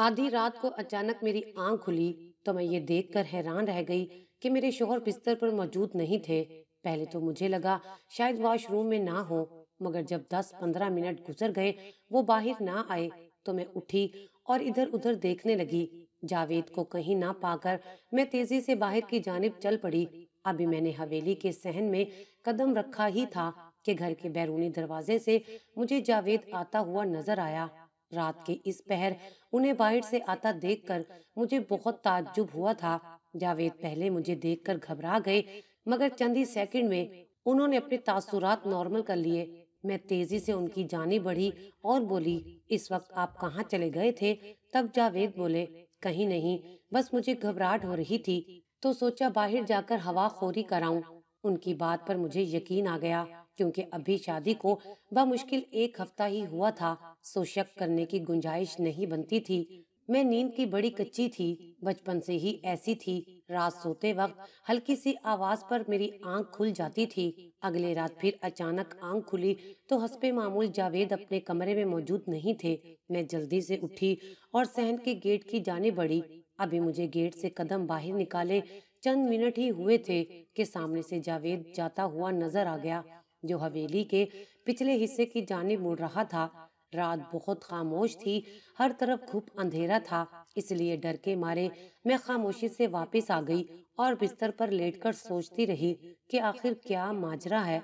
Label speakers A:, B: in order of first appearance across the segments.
A: آدھی رات کو اچانک میری آنکھ کھلی تو میں یہ دیکھ کر حیران رہ گئی کہ میرے شوہر بستر پر موجود نہیں تھے۔ پہلے تو مجھے لگا شاید واش روم میں نہ ہو، مگر جب 10-15 منٹ گزر گئے وہ باہر نہ آئے تو میں اٹھی اور ادھر ادھر دیکھنے لگی۔ جاوید کو کہیں نہ پا کر میں تیزی سے باہر کی جانب چل پڑی۔ ابھی میں نے حویلی کے صحن میں قدم رکھا ہی تھا کہ گھر کے بیرونی دروازے سے مجھے جاوید آتا ہوا نظر آیا۔ رات کے اس پہر انہیں باہر سے آتا دیکھ کر مجھے بہت تعجب ہوا تھا۔ جاوید پہلے مجھے دیکھ کر گھبرا گئے، مگر چند ہی سیکنڈ میں انہوں نے اپنے تاثرات نارمل کر لیے۔ میں تیزی سے ان کی جانب بڑھی اور بولی، اس وقت آپ کہاں چلے گئے تھے؟ تب جاوید بولے، کہیں نہیں، بس مجھے گھبراہٹ ہو رہی تھی تو سوچا باہر جا کر ہوا خوری کراؤں۔ ان کی بات پر مجھے یقین آ گیا، کیونکہ ابھی شادی کو بمشکل 1 ہفتہ ہی ہوا تھا، سو شک کرنے کی گنجائش نہیں بنتی تھی۔ میں نیند کی بڑی کچی تھی، بچپن سے ہی ایسی تھی، رات سوتے وقت ہلکی سی آواز پر میری آنکھ کھل جاتی تھی۔ اگلے رات پھر اچانک آنکھ کھلی تو حسب معمول جاوید اپنے کمرے میں موجود نہیں تھے۔ میں جلدی سے اٹھی اور صحن کے گیٹ کی جانب بڑھی۔ ابھی مجھے گیٹ سے قدم باہر نکالے چند منٹ ہی ہوئے تھے کہ سامنے سے جاوید جاتا ہوا نظر آ گیا، جو حویلی کے پچھلے حصے کی جانب مڑ رہا تھا۔ رات بہت خاموش تھی، ہر طرف گھپ اندھیرا تھا، اس لیے ڈر کے مارے میں خاموشی سے واپس آ گئی اور بستر پر لیٹ کر سوچتی رہی کہ آخر کیا ماجرا ہے۔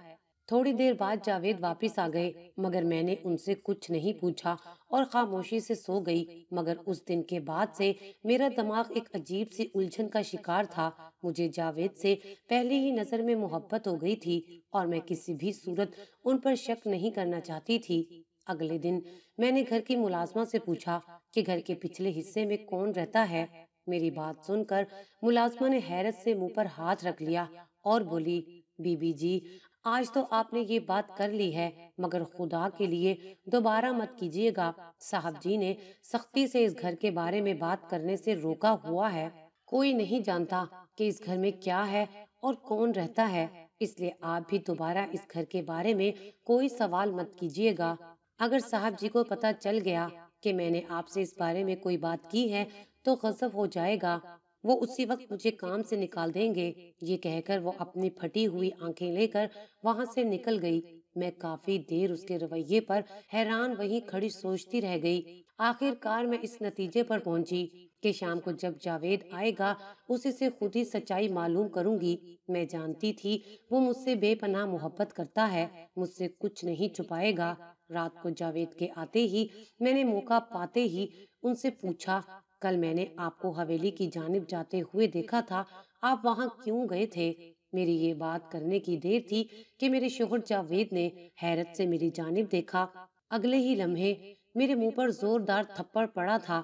A: تھوڑی دیر بعد جاوید واپس آ گئے، مگر میں نے ان سے کچھ نہیں پوچھا اور خاموشی سے سو گئی۔ مگر اس دن کے بعد سے میرا دماغ ایک عجیب سی الجھن کا شکار تھا۔ مجھے جاوید سے پہلی ہی نظر میں محبت ہو گئی تھی اور میں کسی بھی صورت ان پر شک نہیں کرنا چاہتی تھی۔ اگلے دن میں نے گھر کی ملازمہ سے پوچھا کہ گھر کے پچھلے حصے میں کون رہتا ہے۔ میری بات سن کر ملازمہ نے حیرت سے منہ پر ہاتھ رکھ لیا اور بولی، بی بی جی، آج تو آپ نے یہ بات کر لی ہے، مگر خدا کے لیے دوبارہ مت کیجیے گا۔ صاحب جی نے سختی سے اس گھر کے بارے میں بات کرنے سے روکا ہوا ہے۔ کوئی نہیں جانتا کہ اس گھر میں کیا ہے اور کون رہتا ہے، اس لیے آپ بھی دوبارہ اس گھر کے بارے میں کوئی سوال مت کیجیے گا۔ اگر صاحب جی کو پتہ چل گیا کہ میں نے آپ سے اس بارے میں کوئی بات کی ہے تو غضب ہو جائے گا، وہ اسی وقت مجھے کام سے نکال دیں گے۔ یہ کہہ کر وہ اپنی پھٹی ہوئی آنکھیں لے کر وہاں سے نکل گئی۔ میں کافی دیر اس کے رویے پر حیران وہیں کھڑی سوچتی رہ گئی۔ آخر کار میں اس نتیجے پر پہنچی کہ شام کو جب جاوید آئے گا اسی سے خود ہی سچائی معلوم کروں گی۔ میں جانتی تھی وہ مجھ سے بے پناہ محبت کرتا ہے، مجھ سے کچھ نہیں چھپائے گا۔ رات کو جاوید کے آتے ہی میں نے موقع پاتے ہی ان سے پوچھا، کل میں نے آپ کو حویلی کی جانب جاتے ہوئے دیکھا تھا، آپ وہاں کیوں گئے تھے؟ میری یہ بات کرنے کی دیر تھی کہ میرے شوہر جاوید نے حیرت سے میری جانب دیکھا۔ اگلے ہی لمحے میرے منہ پر زوردار تھپڑ پڑا تھا۔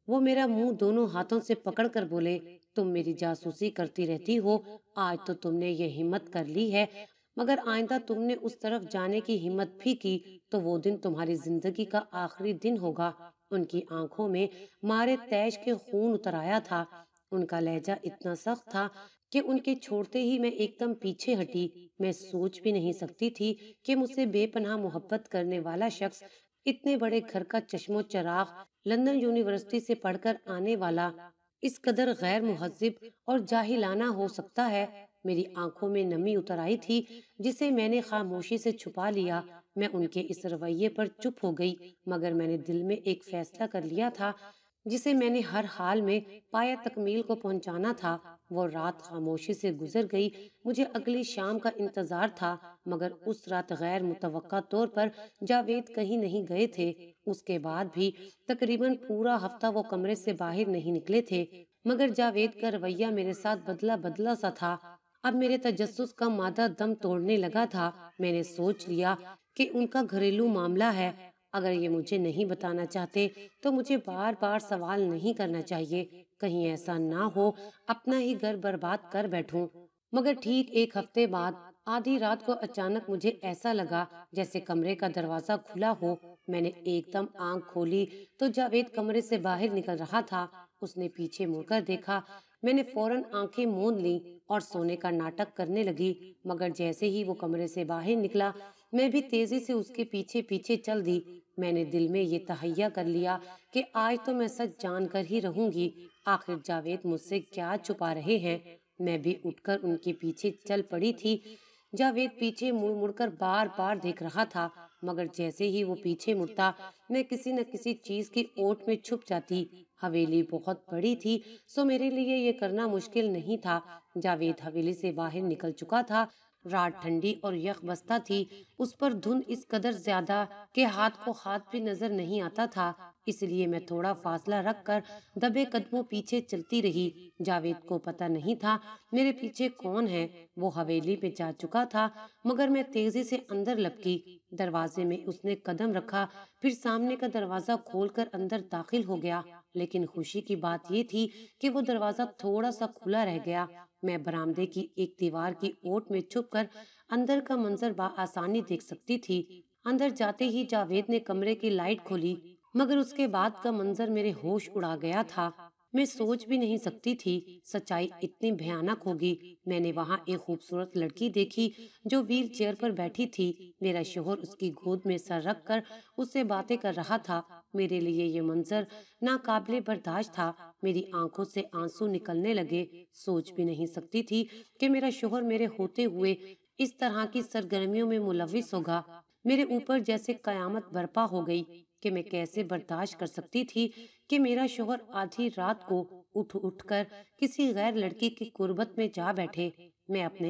A: وہ میرا منہ دونوں ہاتھوں سے پکڑ کر بولے، تم میری جاسوسی کرتی رہتی ہو، آج تو تم نے یہ ہمت کر لی ہے، مگر آئندہ تم نے اس طرف جانے کی ہمت بھی کی تو وہ دن تمہاری زندگی کا آخری دن ہوگا۔ ان کی آنکھوں میں مارے تیش کے خون اتر آیا تھا۔ ان کا لہجہ اتنا سخت تھا کہ ان کے چھوڑتے ہی میں ایک دم پیچھے ہٹی۔ میں سوچ بھی نہیں سکتی تھی کہ مجھ سے بے پناہ محبت کرنے والا شخص، اتنے بڑے گھر کا چشم و چراغ، لندن یونیورسٹی سے پڑھ کر آنے والا، اس قدر غیر مہذب اور جاہلانہ ہو سکتا ہے۔ میری آنکھوں میں نمی اتر آئی تھی جسے میں نے خاموشی سے چھپا لیا۔ میں ان کے اس رویے پر چپ ہو گئی، مگر میں نے دل میں ایک فیصلہ کر لیا تھا جسے میں نے ہر حال میں پایہ تکمیل کو پہنچانا تھا۔ وہ رات خاموشی سے گزر گئی، مجھے اگلی شام کا انتظار تھا، مگر اس رات غیر متوقع طور پر جاوید کہیں نہیں گئے تھے۔ اس کے بعد بھی تقریباً پورا ہفتہ وہ کمرے سے باہر نہیں نکلے تھے، مگر جاوید کا رویہ میرے ساتھ بدلا بدلا سا تھا۔ اب میرے تجسس کا مادہ دم توڑنے لگا تھا۔ میں نے سوچ لیا کہ ان کا گھریلو معاملہ ہے، اگر یہ مجھے نہیں بتانا چاہتے تو مجھے بار بار سوال نہیں کرنا چاہیے، کہیں ایسا نہ ہو اپنا ہی گھر برباد کر بیٹھوں۔ مگر ٹھیک 1 ہفتے بعد آدھی رات کو اچانک مجھے ایسا لگا جیسے کمرے کا دروازہ کھلا ہو۔ میں نے ایک دم آنکھ کھولی تو جاوید کمرے سے باہر نکل رہا تھا۔ اس نے پیچھے مڑ کر دیکھا، میں نے فوراً آنکھیں موند لیں اور سونے کا ناٹک کرنے لگی، مگر جیسے ہی وہ کمرے سے باہر نکلا میں بھی تیزی سے اس کے پیچھے پیچھے چل دی۔ میں نے دل میں یہ تہیہ کر لیا کہ آج تو میں سچ جان کر ہی رہوں گی۔ آخر جاوید مجھ سے کیا چھپا رہے ہیں؟ میں بھی اٹھ کر ان کے پیچھے چل پڑی تھی۔ جاوید پیچھے مڑ مڑ کر بار بار دیکھ رہا تھا، مگر جیسے ہی وہ پیچھے مڑتا میں کسی نہ کسی چیز کی اوٹ میں چھپ جاتی۔ حویلی بہت بڑی تھی، سو میرے لیے یہ کرنا مشکل نہیں تھا۔ جاوید حویلی سے باہر نکل چکا تھا۔ رات ٹھنڈی اور یخ بستہ تھی، اس پر دھند اس قدر زیادہ کہ ہاتھ کو ہاتھ بھی نظر نہیں آتا تھا، اس لیے میں تھوڑا فاصلہ رکھ کر دبے قدموں پیچھے چلتی رہی۔ جاوید کو پتہ نہیں تھا میرے پیچھے کون ہے۔ وہ حویلی پہ جا چکا تھا، مگر میں تیزی سے اندر لپکی۔ دروازے میں اس نے قدم رکھا، پھر سامنے کا دروازہ کھول کر اندر داخل ہو گیا، لیکن خوشی کی بات یہ تھی کہ وہ دروازہ تھوڑا سا کھلا رہ گیا۔ میں برآمدے کی ایک دیوار کی اوٹ میں چھپ کر اندر کا منظر بآسانی دیکھ سکتی تھی۔ اندر جاتے ہی جاوید نے کمرے کی لائٹ کھولی، مگر اس کے بعد کا منظر میرے ہوش اڑا گیا تھا۔ میں سوچ بھی نہیں سکتی تھی سچائی اتنی بھیانک ہوگی۔ میں نے وہاں ایک خوبصورت لڑکی دیکھی جو ویل چیئر پر بیٹھی تھی۔ میرا شوہر اس کی گود میں سر رکھ کر اس سے باتیں کر رہا تھا۔ میرے لیے یہ منظر ناقابل برداشت تھا۔ میری آنکھوں سے آنسو نکلنے لگے۔ سوچ بھی نہیں سکتی تھی کہ میرا شوہر میرے ہوتے ہوئے اس طرح کی سرگرمیوں میں ملوث ہوگا۔ میرے اوپر جیسے قیامت برپا ہو گئی کہ میں کیسے برداشت کر سکتی تھی کہ میرا شوہر آدھی رات کو اٹھ کر کسی غیر لڑکی کی قربت میں جا بیٹھے۔ میں اپنے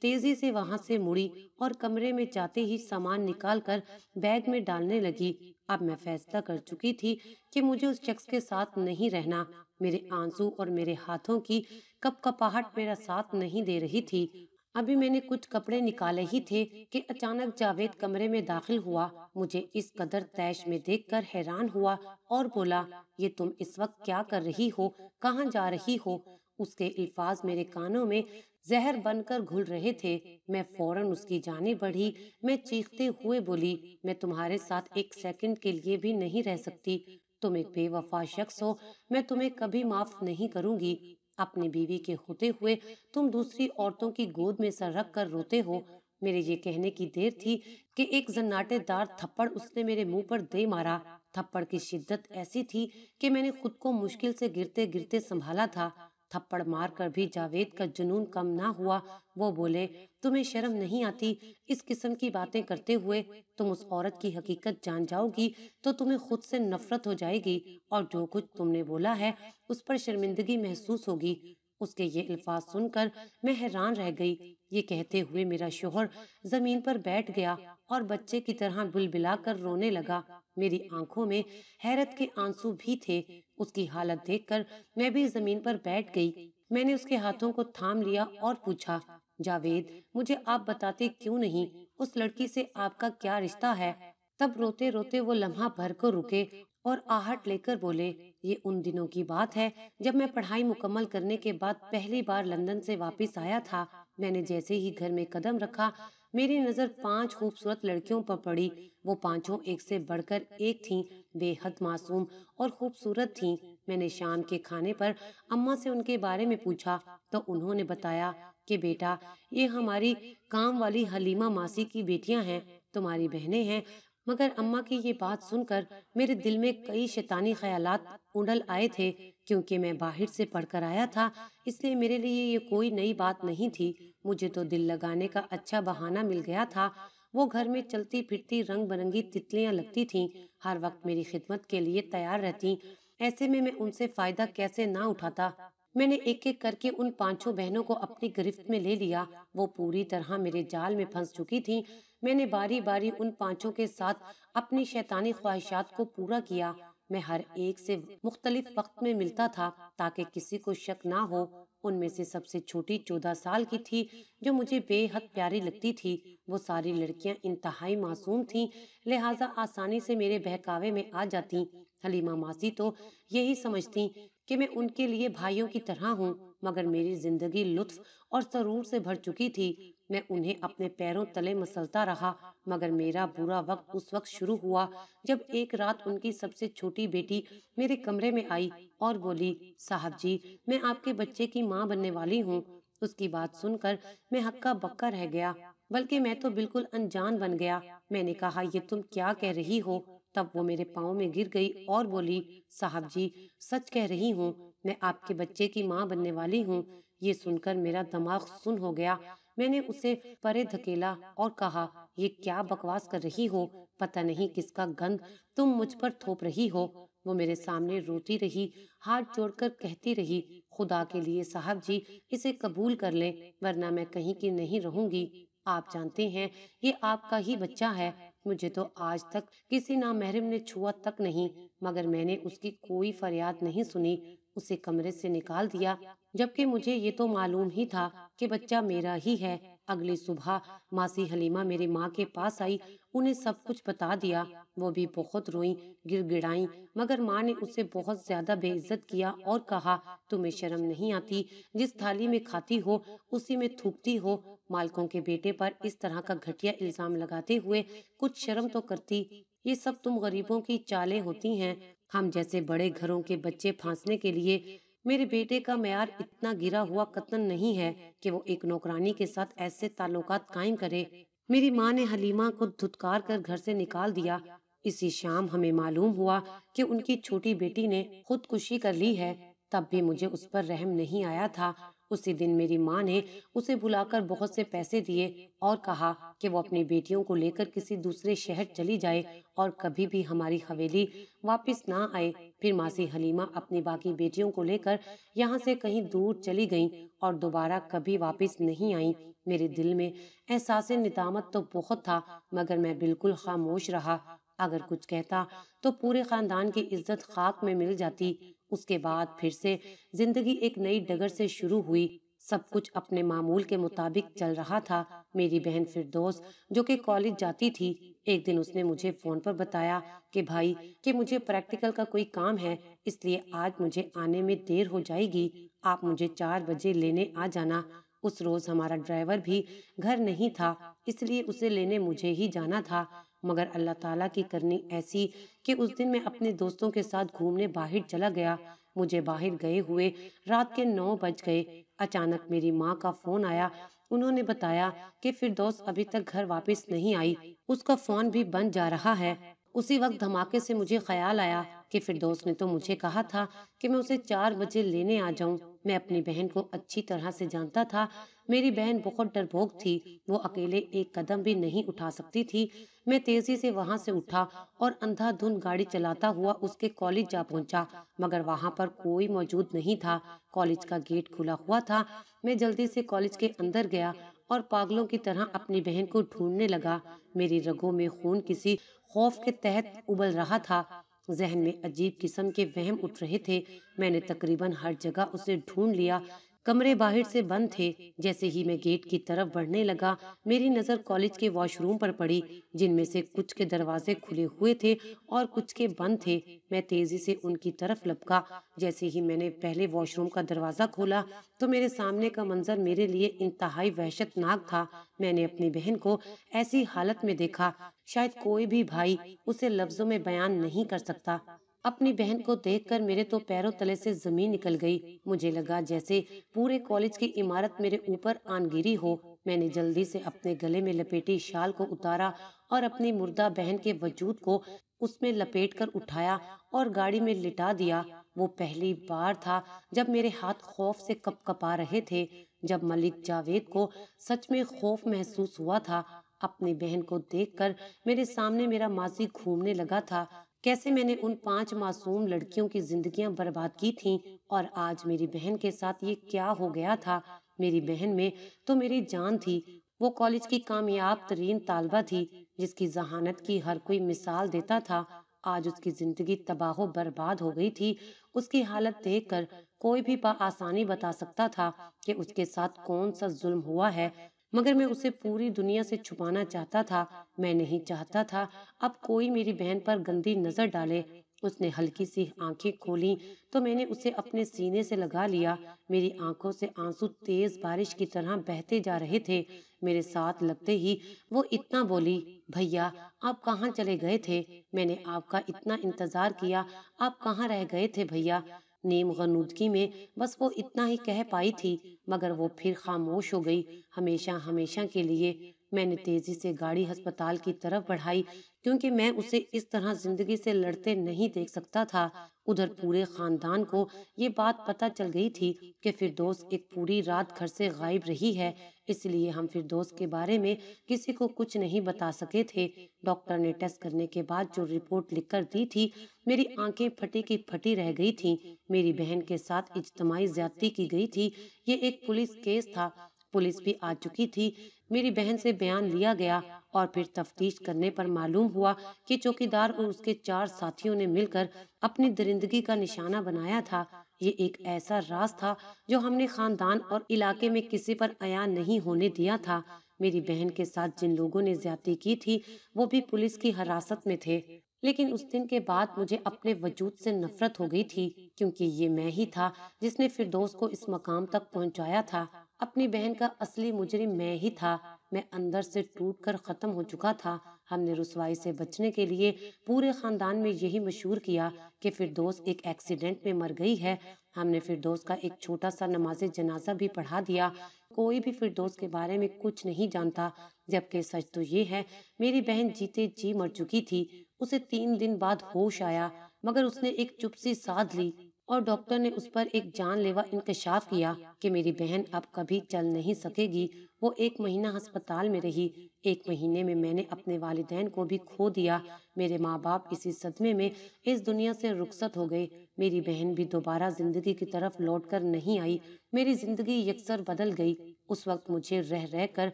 A: تیزی سے وہاں سے مڑی اور کمرے میں جاتے ہی سامان نکال کر بیگ میں ڈالنے لگی۔ اب میں فیصلہ کر چکی تھی کہ مجھے اس شخص کے ساتھ نہیں رہنا۔ میرے آنسو اور میرے ہاتھوں کی کپ کپاہٹ میرا ساتھ نہیں دے رہی تھی۔ ابھی میں نے کچھ کپڑے نکالے ہی تھے کہ اچانک جاوید کمرے میں داخل ہوا۔ مجھے اس قدر طیش میں دیکھ کر حیران ہوا اور بولا، یہ تم اس وقت کیا کر رہی ہو؟ کہاں جا رہی ہو؟ اس کے الفاظ میرے کانوں میں زہر بن کر گھل رہے تھے۔ میں فوراً اس کی جانب بڑھی۔ میں چیختے ہوئے بولی، میں تمہارے ساتھ ایک سیکنڈ کے لیے بھی نہیں رہ سکتی۔ تم ایک بے وفا شخص ہو، میں تمہیں کبھی معاف نہیں کروں گی۔ اپنی بیوی کے ہوتے ہوئے تم دوسری عورتوں کی گود میں سر رکھ کر روتے ہو۔ میرے یہ کہنے کی دیر تھی کہ ایک زناٹے دار تھپڑ اس نے میرے منہ پر دے مارا۔ تھپڑ کی شدت ایسی تھی کہ میں نے خود کو مشکل سے گرتے گرتے سنبھالا تھا۔ تھپڑ مار کر بھی جاوید کا جنون کم نہ ہوا۔ وہ بولے، تمہیں شرم نہیں آتی اس قسم کی باتیں کرتے ہوئے؟ تم اس عورت کی حقیقت جان جاؤ گی تو تمہیں خود سے نفرت ہو جائے گی اور جو کچھ تم نے بولا ہے اس پر شرمندگی محسوس ہوگی۔ اس کے یہ الفاظ سن کر میں حیران رہ گئی۔ یہ کہتے ہوئے میرا شوہر زمین پر بیٹھ گیا اور بچے کی طرح بلبلا کر رونے لگا۔ میری آنکھوں میں حیرت کے آنسو بھی تھے۔ اس کی حالت دیکھ کر میں بھی زمین پر بیٹھ گئی۔ میں نے اس کے ہاتھوں کو تھام لیا اور پوچھا، جاوید، مجھے آپ بتاتے کیوں نہیں اس لڑکی سے آپ کا کیا رشتہ ہے؟ تب روتے روتے وہ لمحہ بھر کو رکے اور آہٹ لے کر بولے، یہ ان دنوں کی بات ہے جب میں پڑھائی مکمل کرنے کے بعد پہلی بار لندن سے واپس آیا تھا۔ میں نے جیسے ہی گھر میں قدم رکھا میری نظر 5 خوبصورت لڑکیوں پر پڑی۔ وہ پانچوں ایک سے بڑھ کر ایک تھیں، بے حد معصوم اور خوبصورت تھیں۔ میں نے شام کے کھانے پر اماں سے ان کے بارے میں پوچھا تو انہوں نے بتایا کہ بیٹا، یہ ہماری کام والی حلیمہ ماسی کی بیٹیاں ہیں، تمہاری بہنیں ہیں۔ مگر اماں کی یہ بات سن کر میرے دل میں کئی شیطانی خیالات اڑل آئے تھے۔ کیونکہ میں باہر سے پڑھ کر آیا تھا اس لیے میرے لیے یہ کوئی نئی بات نہیں تھی۔ مجھے تو دل لگانے کا اچھا بہانہ مل گیا تھا۔ وہ گھر میں چلتی پھرتی رنگ برنگی تتلیاں لگتی تھیں، ہر وقت میری خدمت کے لیے تیار رہتی۔ ایسے میں ان سے فائدہ کیسے نہ اٹھاتا۔ میں نے ایک ایک کر کے ان 5 بہنوں کو اپنی گرفت میں لے لیا۔ وہ پوری طرح میرے جال میں پھنس چکی تھیں۔ میں نے باری باری ان 5 کے ساتھ اپنی شیطانی خواہشات کو پورا کیا۔ میں ہر ایک سے مختلف وقت میں ملتا تھا تاکہ کسی کو شک نہ ہو۔ ان میں سے سب سے چھوٹی 14 سال کی تھی جو مجھے بے حد پیاری لگتی تھی۔ وہ ساری لڑکیاں انتہائی معصوم تھیں، لہٰذا آسانی سے میرے بہکاوے میں آ جاتی۔ حلیمہ ماسی تو یہی سمجھتی کہ میں ان کے لیے بھائیوں کی طرح ہوں، مگر میری زندگی لطف اور سرور سے بھر چکی تھی۔ میں انہیں اپنے پیروں تلے مسلتا رہا، مگر میرا برا وقت اس وقت شروع ہوا جب ایک رات ان کی سب سے چھوٹی بیٹی میرے کمرے میں آئی اور بولی، صاحب جی، میں آپ کے بچے کی ماں بننے والی ہوں۔ اس کی بات سن کر میں ہکا بکا رہ گیا۔ بلکہ میں تو بالکل انجان بن گیا۔ میں نے کہا یہ تم کیا کہہ رہی ہو؟ تب وہ میرے پاؤں میں گر گئی اور بولی صاحب جی سچ کہہ رہی ہوں، میں آپ کے بچے کی ماں بننے والی ہوں۔ یہ سن کر میرا دماغ سن ہو گیا۔ میں نے اسے پرے دھکیلا اور کہا یہ کیا بکواس کر رہی ہو؟ پتہ نہیں کس کا گند تم مجھ پر تھوپ رہی ہو۔ وہ میرے سامنے روتی رہی، ہاتھ جوڑ کر کہتی رہی خدا کے لیے صاحب جی اسے قبول کر لیں ورنہ میں کہیں کی نہیں رہوں گی۔ آپ جانتے ہیں یہ آپ کا ہی بچہ ہے۔ مجھے تو آج تک کسی نامحرم نے چھوا تک نہیں، مگر میں نے اس کی کوئی فریاد نہیں سنی، اسے کمرے سے نکال دیا، جبکہ مجھے یہ تو معلوم ہی تھا کہ بچہ میرا ہی ہے۔ اگلی صبح ماسی حلیمہ میری ماں کے پاس آئی، انہیں سب کچھ بتا دیا۔ وہ بھی بہت روئیں، گر گڑائیں، مگر ماں نے اسے بہت زیادہ بے عزت کیا اور کہا تمہیں شرم نہیں آتی؟ جس تھالی میں کھاتی ہو اسی میں تھوکتی ہو۔ مالکوں کے بیٹے پر اس طرح کا گھٹیا الزام لگاتے ہوئے کچھ شرم تو کرتی۔ یہ سب تم غریبوں کی چالیں ہوتی ہیں، ہم جیسے بڑے گھروں کے بچے پھانسنے کے لیے۔ میرے بیٹے کا معیار اتنا گرا ہوا قطن نہیں ہے کہ وہ ایک نوکرانی کے ساتھ ایسے تعلقات قائم کرے۔ میری ماں نے حلیمہ کو دھتکار کر گھر سے نکال دیا۔ اسی شام ہمیں معلوم ہوا کہ ان کی چھوٹی بیٹی نے خودکشی کر لی ہے۔ تب بھی مجھے اس پر رحم نہیں آیا تھا۔ اسی دن میری ماں نے اسے بلا کر بہت سے پیسے دیے اور کہا کہ وہ اپنی بیٹیوں کو لے کر کسی دوسرے شہر چلی جائے اور کبھی بھی ہماری حویلی واپس نہ آئے۔ پھر ماسی حلیمہ اپنی باقی بیٹیوں کو لے کر یہاں سے کہیں دور چلی گئیں اور دوبارہ کبھی واپس نہیں آئیں۔ میرے دل میں احساس ندامت تو بہت تھا، مگر میں بالکل خاموش رہا۔ اگر کچھ کہتا تو پورے خاندان کی عزت خاک میں مل جاتی۔ اس کے بعد پھر سے زندگی ایک نئی ڈگر سے شروع ہوئی۔ سب کچھ اپنے معمول کے مطابق چل رہا تھا۔ میری بہن فردوس جو کہ کالج جاتی تھی، ایک دن اس نے مجھے فون پر بتایا کہ بھائی کہ مجھے پریکٹیکل کا کوئی کام ہے، اس لیے آج مجھے آنے میں دیر ہو جائے گی، آپ مجھے 4 بجے لینے آ جانا۔ اس روز ہمارا ڈرائیور بھی گھر نہیں تھا، اس لیے اسے لینے مجھے ہی جانا تھا، مگر اللہ تعالیٰ کی کرنی ایسی کہ اس دن میں اپنے دوستوں کے ساتھ گھومنے باہر چلا گیا۔ مجھے باہر گئے ہوئے رات کے 9 بج گئے۔ اچانک میری ماں کا فون آیا، انہوں نے بتایا کہ فردوس ابھی تک گھر واپس نہیں آئی، اس کا فون بھی بند جا رہا ہے۔ اسی وقت دھماکے سے مجھے خیال آیا کہ فردوس نے تو مجھے کہا تھا کہ میں اسے 4 بجے لینے آ جاؤں۔ میں اپنی بہن کو اچھی طرح سے جانتا تھا، میری بہن بہت ڈرپوک تھی، وہ اکیلے ایک قدم بھی نہیں اٹھا سکتی تھی۔ میں تیزی سے وہاں سے اٹھا اور اندھا دھند گاڑی چلاتا ہوا اس کے کالج جا پہنچا، مگر وہاں پر کوئی موجود نہیں تھا۔ کالج کا گیٹ کھلا ہوا تھا۔ میں جلدی سے کالج کے اندر گیا اور پاگلوں کی طرح اپنی بہن کو ڈھونڈنے لگا۔ میری رگوں میں خون کسی خوف کے تحت ابل رہا تھا، ذہن میں عجیب قسم کے وہم اٹھ رہے تھے۔ میں نے تقریباً ہر جگہ اسے ڈھونڈ لیا، کمرے باہر سے بند تھے۔ جیسے ہی میں گیٹ کی طرف بڑھنے لگا، میری نظر کالج کے واش روم پر پڑی، جن میں سے کچھ کے دروازے کھلے ہوئے تھے اور کچھ کے بند تھے۔ میں تیزی سے ان کی طرف لپکا۔ جیسے ہی میں نے پہلے واش روم کا دروازہ کھولا تو میرے سامنے کا منظر میرے لیے انتہائی وحشت ناک تھا۔ میں نے اپنی بہن کو ایسی حالت میں دیکھا شاید کوئی بھی بھائی اسے لفظوں میں بیان نہیں کر سکتا۔ اپنی بہن کو دیکھ کر میرے تو پیروں تلے سے زمین نکل گئی۔ مجھے لگا جیسے پورے کالج کی عمارت میرے اوپر آن گری ہو۔ میں نے جلدی سے اپنے گلے میں لپیٹی شال کو اتارا اور اپنی مردہ بہن کے وجود کو اس میں لپیٹ کر اٹھایا اور گاڑی میں لٹا دیا۔ وہ پہلی بار تھا جب میرے ہاتھ خوف سے کپ کپا رہے تھے، جب ملک جاوید کو سچ میں خوف محسوس ہوا تھا۔ اپنی بہن کو دیکھ کر میرے سامنے میرا ماضی گھومنے لگا تھا، کیسے میں نے ان 5 معصوم لڑکیوں کی زندگیاں برباد کی تھیں، اور آج میری بہن کے ساتھ یہ کیا ہو گیا تھا۔ میری بہن میں تو میری جان تھی، وہ کالج کی کامیاب ترین طالبہ تھی، جس کی ذہانت کی ہر کوئی مثال دیتا تھا۔ آج اس کی زندگی تباہ و برباد ہو گئی تھی۔ اس کی حالت دیکھ کر کوئی بھی بآسانی بتا سکتا تھا کہ اس کے ساتھ کون سا ظلم ہوا ہے، مگر میں اسے پوری دنیا سے چھپانا چاہتا تھا۔ میں نہیں چاہتا تھا اب کوئی میری بہن پر گندی نظر ڈالے۔ اس نے ہلکی سی آنکھیں کھولیں تو میں نے اسے اپنے سینے سے لگا لیا۔ میری آنکھوں سے آنسو تیز بارش کی طرح بہتے جا رہے تھے۔ میرے ساتھ لگتے ہی وہ اتنا بولی، بھیا آپ کہاں چلے گئے تھے؟ میں نے آپ کا اتنا انتظار کیا، آپ کہاں رہ گئے تھے بھیا؟ نیم غنودگی میں بس وہ اتنا ہی کہہ پائی تھی، مگر وہ پھر خاموش ہو گئی، ہمیشہ ہمیشہ کے لیے۔ میں نے تیزی سے گاڑی ہسپتال کی طرف بڑھائی کیونکہ میں اسے اس طرح زندگی سے لڑتے نہیں دیکھ سکتا تھا۔ ادھر پورے خاندان کو یہ بات پتہ چل گئی تھی کہ فردوس ایک پوری رات گھر سے غائب رہی ہے، اس لیے ہم فردوس کے بارے میں کسی کو کچھ نہیں بتا سکے تھے۔ ڈاکٹر نے ٹیسٹ کرنے کے بعد جو رپورٹ لکھ کر دی تھی، میری آنکھیں پھٹی کی پھٹی رہ گئی تھیں۔ میری بہن کے ساتھ اجتماعی زیادتی کی گئی تھی۔ یہ ایک پولیس کیس تھا، پولیس بھی آ چکی تھی۔ میری بہن سے بیان لیا گیا اور پھر تفتیش کرنے پر معلوم ہوا کہ چوکیدار اور اس کے 4 ساتھیوں نے مل کر اپنی درندگی کا نشانہ بنایا تھا۔ یہ ایک ایسا راز تھا جو ہم نے خاندان اور علاقے میں کسی پر عیاں نہیں ہونے دیا تھا۔ میری بہن کے ساتھ جن لوگوں نے زیادتی کی تھی وہ بھی پولیس کی حراست میں تھے، لیکن اس دن کے بعد مجھے اپنے وجود سے نفرت ہو گئی تھی، کیونکہ یہ میں ہی تھا جس نے فردوس کو اس مقام تک پہنچایا تھا۔ اپنی بہن کا اصلی مجرم میں ہی تھا۔ میں اندر سے ٹوٹ کر ختم ہو چکا تھا۔ ہم نے رسوائی سے بچنے کے لیے پورے خاندان میں یہی مشہور کیا کہ فردوس ایک ایکسیڈنٹ میں مر گئی ہے۔ ہم نے فردوس کا ایک چھوٹا سا نماز جنازہ بھی پڑھا دیا۔ کوئی بھی فردوس کے بارے میں کچھ نہیں جانتا، جبکہ سچ تو یہ ہے میری بہن جیتے جی مر چکی تھی۔ اسے 3 دن بعد ہوش آیا، مگر اس نے ایک چپسی سادھ لی اور ڈاکٹر نے اس پر ایک جان لیوا انکشاف کیا کہ میری بہن اب کبھی چل نہیں سکے گی۔ وہ 1 مہینہ ہسپتال میں رہی۔ 1 مہینے میں نے اپنے والدین کو بھی کھو دیا۔ میرے ماں باپ اسی صدمے میں اس دنیا سے رخصت ہو گئے۔ میری بہن بھی دوبارہ زندگی کی طرف لوٹ کر نہیں آئی۔ میری زندگی یکسر بدل گئی۔ اس وقت مجھے رہ رہ کر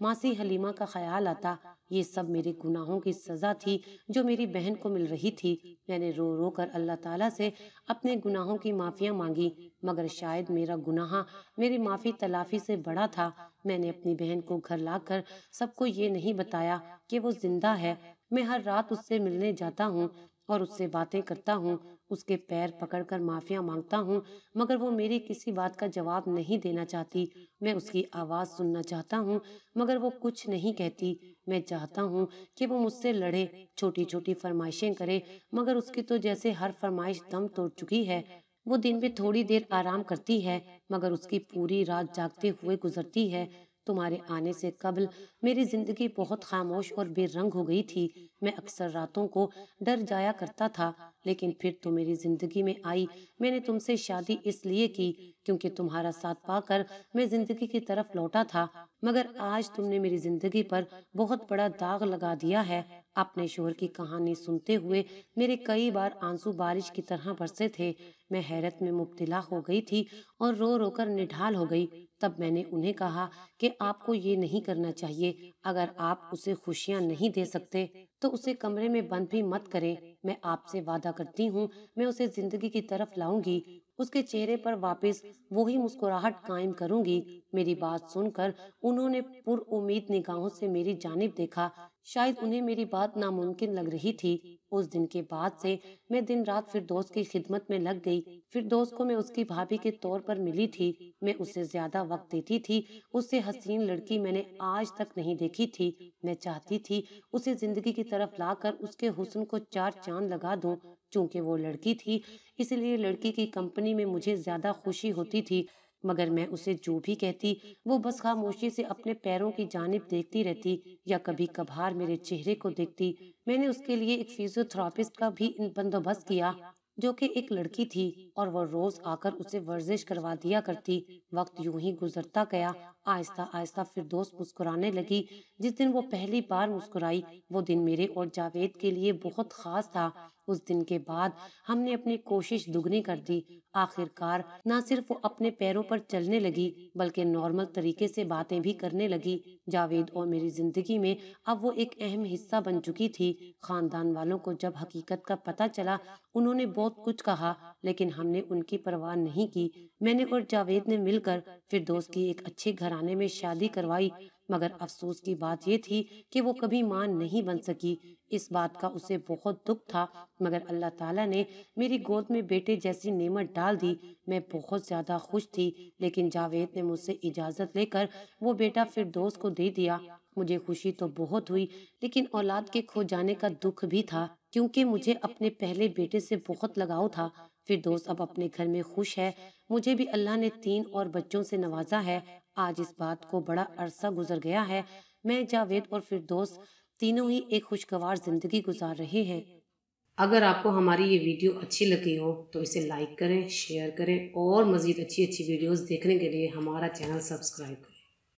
A: ماسی حلیمہ کا خیال آتا۔ یہ سب میرے گناہوں کی سزا تھی جو میری بہن کو مل رہی تھی۔ میں نے رو رو کر اللہ تعالیٰ سے اپنے گناہوں کی معافیاں مانگی، مگر شاید میرا گناہ میری معافی تلافی سے بڑا تھا۔ میں نے اپنی بہن کو گھر لا کر سب کو یہ نہیں بتایا کہ وہ زندہ ہے۔ میں ہر رات اس سے ملنے جاتا ہوں اور اس سے باتیں کرتا ہوں، اس کے پیر پکڑ کر معافیاں مانگتا ہوں، مگر وہ میری کسی بات کا جواب نہیں دینا چاہتی۔ میں اس کی آواز سننا چاہتا ہوں، مگر وہ کچھ نہیں کہتی۔ میں چاہتا ہوں کہ وہ مجھ سے لڑے، چھوٹی چھوٹی فرمائشیں کرے، مگر اس کی تو جیسے ہر فرمائش دم توڑ چکی ہے۔ وہ دن میں تھوڑی دیر آرام کرتی ہے، مگر اس کی پوری رات جاگتے ہوئے گزرتی ہے۔ تمہارے آنے سے قبل میری زندگی بہت خاموش اور بے رنگ ہو گئی تھی۔ میں اکثر راتوں کو ڈر جایا کرتا تھا، لیکن پھر تم میری زندگی میں آئی۔ میں نے تم سے شادی اس لیے کی کیونکہ تمہارا ساتھ پا کر میں زندگی کی طرف لوٹا تھا، مگر آج تم نے میری زندگی پر بہت بڑا داغ لگا دیا ہے۔ اپنے شوہر کی کہانی سنتے ہوئے میرے کئی بار آنسو بارش کی طرح برسے تھے۔ میں حیرت میں مبتلا ہو گئی تھی اور رو رو کر نڈھال ہو گئی۔ تب میں نے انہیں کہا کہ آپ کو یہ نہیں کرنا چاہیے۔ اگر آپ اسے خوشیاں نہیں دے سکتے تو اسے کمرے میں بند بھی مت کریں۔ میں آپ سے وعدہ کرتی ہوں میں اسے زندگی کی طرف لاؤں گی، اس کے چہرے پر واپس وہی مسکراہٹ قائم کروں گی۔ میری بات سن کر انہوں نے پر امید نگاہوں سے میری جانب دیکھا۔ شاید انہیں میری بات ناممکن لگ رہی تھی۔ اس دن کے بعد سے میں دن رات فردوس کی خدمت میں لگ گئی۔ فردوس کو میں اس کی بھابھی کے طور پر ملی تھی۔ میں اسے زیادہ وقت دیتی تھی۔ اس سے حسین لڑکی میں نے آج تک نہیں دیکھی تھی۔ میں چاہتی تھی اسے زندگی کی طرف لا کر اس کے حسن کو 4 چاند لگا دوں۔ چونکہ وہ لڑکی تھی اس لیے لڑکی کی کمپنی میں مجھے زیادہ خوشی ہوتی تھی، مگر میں اسے جو بھی کہتی وہ بس خاموشی سے اپنے پیروں کی جانب دیکھتی رہتی یا کبھی کبھار میرے چہرے کو دیکھتی۔ میں نے اس کے لیے ایک فزیوتھراپسٹ کا بھی بندوبست کیا جو کہ ایک لڑکی تھی، اور وہ روز آ کر اسے ورزش کروا دیا کرتی۔ وقت یوں ہی گزرتا گیا۔ آہستہ آہستہ فردوس مسکرانے لگی۔ جس دن وہ پہلی بار مسکرائی وہ دن میرے اور جاوید کے لیے بہت خاص تھا۔ اس دن کے بعد ہم نے اپنی کوشش دگنی کر دی۔ آخر کار نہ صرف وہ اپنے پیروں پر چلنے لگی بلکہ نارمل طریقے سے باتیں بھی کرنے لگی۔ جاوید اور میری زندگی میں اب وہ ایک اہم حصہ بن چکی تھی۔ خاندان والوں کو جب حقیقت کا پتہ چلا انہوں نے بہت کچھ کہا، لیکن ہم نے ان کی پرواہ نہیں کی۔ میں نے اور جاوید نے مل کر فردوس کی ایک اچھے گھرانے میں شادی کروائی، مگر افسوس کی بات یہ تھی کہ وہ کبھی ماں نہیں بن سکی۔ اس بات کا اسے بہت دکھ تھا، مگر اللہ تعالیٰ نے میری گود میں بیٹے جیسی نعمت ڈال دی۔ میں بہت زیادہ خوش تھی، لیکن جاوید نے مجھ سے اجازت لے کر وہ بیٹا فردوس کو دے دیا۔ مجھے خوشی تو بہت ہوئی، لیکن اولاد کے کھو جانے کا دکھ بھی تھا، کیونکہ مجھے اپنے پہلے بیٹے سے بہت لگاؤ تھا۔ فردوس اب اپنے گھر میں خوش ہے۔ مجھے بھی اللہ نے 3 اور بچوں سے نوازا ہے۔ آج اس بات کو بڑا عرصہ گزر گیا ہے۔ میں، جاوید اور فردوس تینوں ہی ایک خوشگوار زندگی گزار رہے ہیں۔ اگر آپ کو ہماری یہ ویڈیو اچھی لگی ہو تو اسے لائک کریں، شیئر کریں اور مزید اچھی ویڈیوز دیکھنے کے لیے ہمارا چینل سبسکرائب کریں۔